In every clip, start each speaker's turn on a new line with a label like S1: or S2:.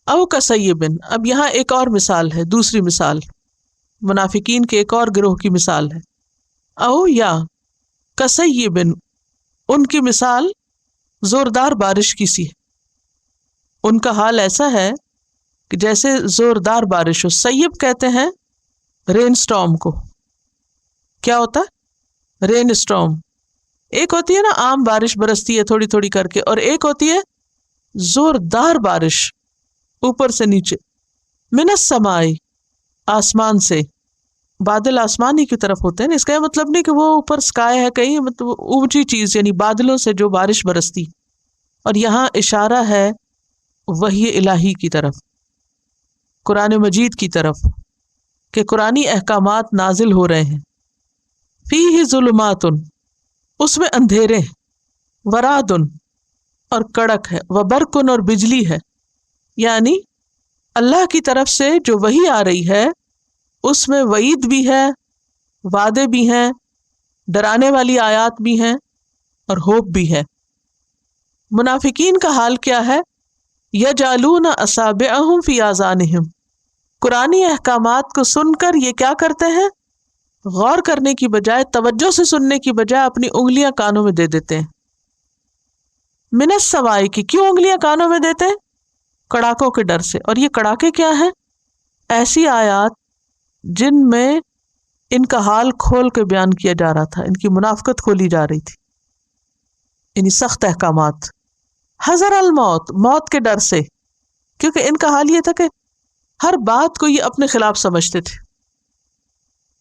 S1: او کسیبن، اب یہاں ایک اور مثال ہے، دوسری مثال منافقین کے ایک اور گروہ کی مثال ہے. او یا کسیبن، ان کی مثال زوردار بارش کی سی ہے. ان کا حال ایسا ہے کہ جیسے زوردار بارش ہو. سیب کہتے ہیں رین سٹارم کو. کیا ہوتا ہے؟ رین سٹارم. ایک ہوتی ہے نا عام بارش برستی ہے تھوڑی تھوڑی کر کے، اور ایک ہوتی ہے زوردار بارش اوپر سے نیچے. من السماء، آسمان سے. بادل آسمان ہی کی طرف ہوتے ہیں، اس کا یہ مطلب نہیں کہ وہ اوپر سکائے ہے کہیں، مطلب اونچی چیز یعنی بادلوں سے جو بارش برستی. اور یہاں اشارہ ہے وحی الہی کی طرف، قرآن مجید کی طرف، کہ قرآنی احکامات نازل ہو رہے ہیں. فیہ ظلمات، اس میں اندھیرے ہیں، ورعد، اور کڑک ہے، وبرق، اور بجلی ہے. یعنی اللہ کی طرف سے جو وحی آ رہی ہے اس میں وعید بھی ہے، وعدے بھی ہیں، ڈرانے والی آیات بھی ہیں، اور ہوپ بھی ہے. منافقین کا حال کیا ہے؟ یجعلون اصابعہم فی آذانہم، قرآنی احکامات کو سن کر یہ کیا کرتے ہیں؟ غور کرنے کی بجائے، توجہ سے سننے کی بجائے اپنی انگلیاں کانوں میں دے دیتے ہیں. من السماء کی، کیوں انگلیاں کانوں میں دیتے ہیں؟ کڑاکوں کے ڈر سے. اور یہ کڑاکے کیا ہیں؟ ایسی آیات جن میں ان کا حال کھول کے بیان کیا جا رہا تھا، ان کی منافقت کھولی جا رہی تھی، یعنی سخت احکامات. حذر الموت، موت کے ڈر سے، کیونکہ ان کا حال یہ تھا کہ ہر بات کو یہ اپنے خلاف سمجھتے تھے.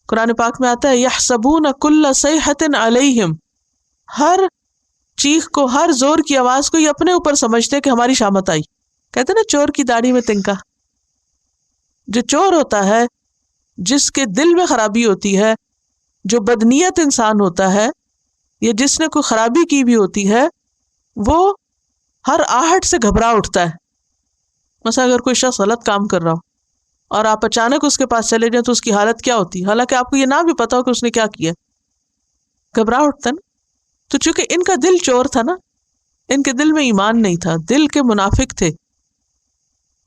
S1: قرآن پاک میں آتا ہے یحسبون کل صیحۃ علیہم، ہر چیخ کو، ہر زور کی آواز کو یہ اپنے اوپر سمجھتے کہ ہماری شامت آئی. کہتے نا چور کی داڑھی میں تنکا. جو چور ہوتا ہے، جس کے دل میں خرابی ہوتی ہے، جو بدنیت انسان ہوتا ہے، یا جس نے کوئی خرابی کی بھی ہوتی ہے، وہ ہر آہٹ سے گھبرا اٹھتا ہے. مثلا اگر کوئی شخص غلط کام کر رہا ہو اور آپ اچانک اس کے پاس چلے جائیں تو اس کی حالت کیا ہوتی ہے، حالانکہ آپ کو یہ نہ بھی پتا ہو کہ اس نے کیا کیا، گھبرا اٹھتا نا. تو چونکہ ان کا دل چور تھا نا، ان کے دل میں ایمان نہیں تھا، دل کے منافق تھے،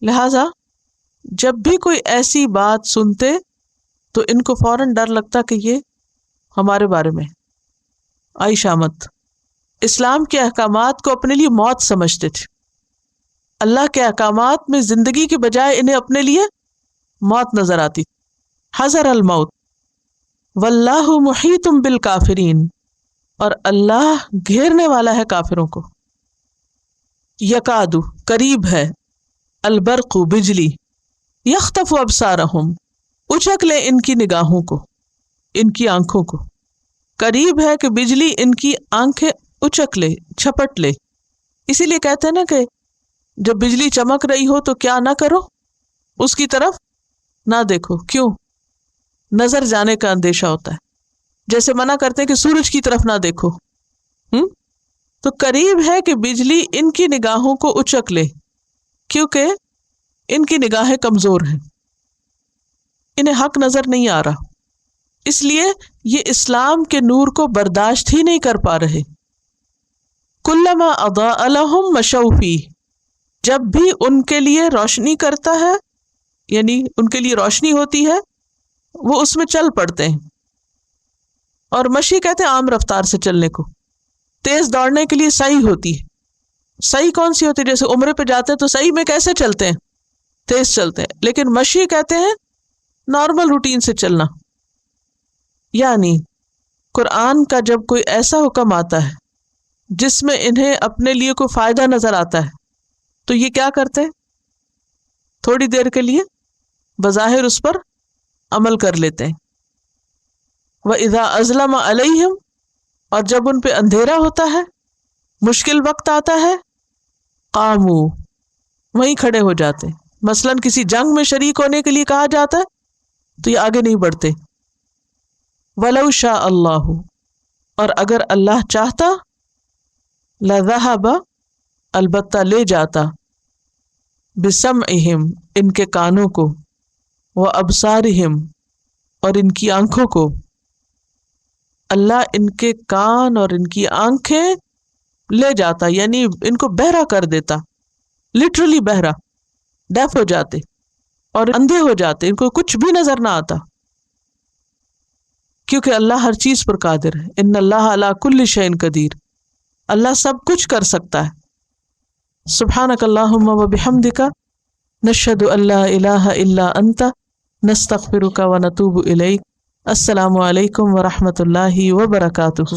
S1: لہذا جب بھی کوئی ایسی بات سنتے تو ان کو فوراً ڈر لگتا کہ یہ ہمارے بارے میں آئی شامت. اسلام کے احکامات کو اپنے لیے موت سمجھتے تھے. اللہ کے احکامات میں زندگی کے بجائے انہیں اپنے لیے موت نظر آتی. حذر الموت، واللہ محیط بالکافرین، اور اللہ گھیرنے والا ہے کافروں کو. یکادو، قریب ہے، البرق، بجلی، یخطف ابصارہم، اچک لے ان کی نگاہوں کو، ان کی آنکھوں کو. قریب ہے کہ بجلی ان کی آنکھیں اچک لے، جھپٹ لے. اسی لیے کہتے ہیں نا کہ جب بجلی چمک رہی ہو تو کیا نہ کرو، اس کی طرف نہ دیکھو. کیوں؟ نظر جانے کا اندیشہ ہوتا ہے. جیسے منع کرتے ہیں کہ سورج کی طرف نہ دیکھو. تو قریب ہے کہ بجلی ان کی نگاہوں کو اچک لے، کیونکہ ان کی نگاہیں کمزور ہیں، انہیں حق نظر نہیں آ رہا، اس لیے یہ اسلام کے نور کو برداشت ہی نہیں کر پا رہے. کلما اضاء لهم مشوا فیہ، جب بھی ان کے لیے روشنی کرتا ہے، یعنی ان کے لیے روشنی ہوتی ہے، وہ اس میں چل پڑتے ہیں. اور مشی کہتے ہیں عام رفتار سے چلنے کو. تیز دوڑنے کے لیے سعی ہوتی ہے. سعی کون سی ہوتی ہے؟ جیسے عمرے پہ جاتے ہیں تو سعی میں کیسے چلتے ہیں؟ تیز چلتے ہیں. لیکن مشی کہتے ہیں نارمل روٹین سے چلنا. یعنی قرآن کا جب کوئی ایسا حکم آتا ہے جس میں انہیں اپنے لیے کوئی فائدہ نظر آتا ہے تو یہ کیا کرتے ہیں؟ تھوڑی دیر کے لیے بظاہر اس پر عمل کر لیتے ہیں. وَإِذَا أَظْلَمَ عَلَيْهِمْ، اور جب ان پہ اندھیرا ہوتا ہے، مشکل وقت آتا ہے، قاموا، وہیں کھڑے ہو جاتے ہیں. مثلاً کسی جنگ میں شریک ہونے کے لیے کہا جاتا ہے تو یہ آگے نہیں بڑھتے. وَلَوْ شَاءَ اللَّهُ، اور اگر اللہ چاہتا، لَذَهَبَ، البتہ لے جاتا، بِسَمْعِهِمْ، ان کے کانوں کو، وَأَبْصَارِهِمْ، اور ان کی آنکھوں کو. اللہ ان کے کان اور ان کی آنکھیں لے جاتا، یعنی ان کو بہرا کر دیتا، لٹرلی بہرا. ڈیف ہو جاتے اور اندھے ہو جاتے، ان کو کچھ بھی نظر نہ آتا، کیونکہ اللہ ہر چیز پر قادر ہے۔ ان اللہ علی کل شیء قدیر، اللہ سب کچھ کر سکتا ہے۔ سبحانک اللہم و بحمدک، نشہد ان لا الہ الا انت، نستغفرک و نتوب الیک۔ السلام علیکم ورحمۃ اللہ وبرکاتہ۔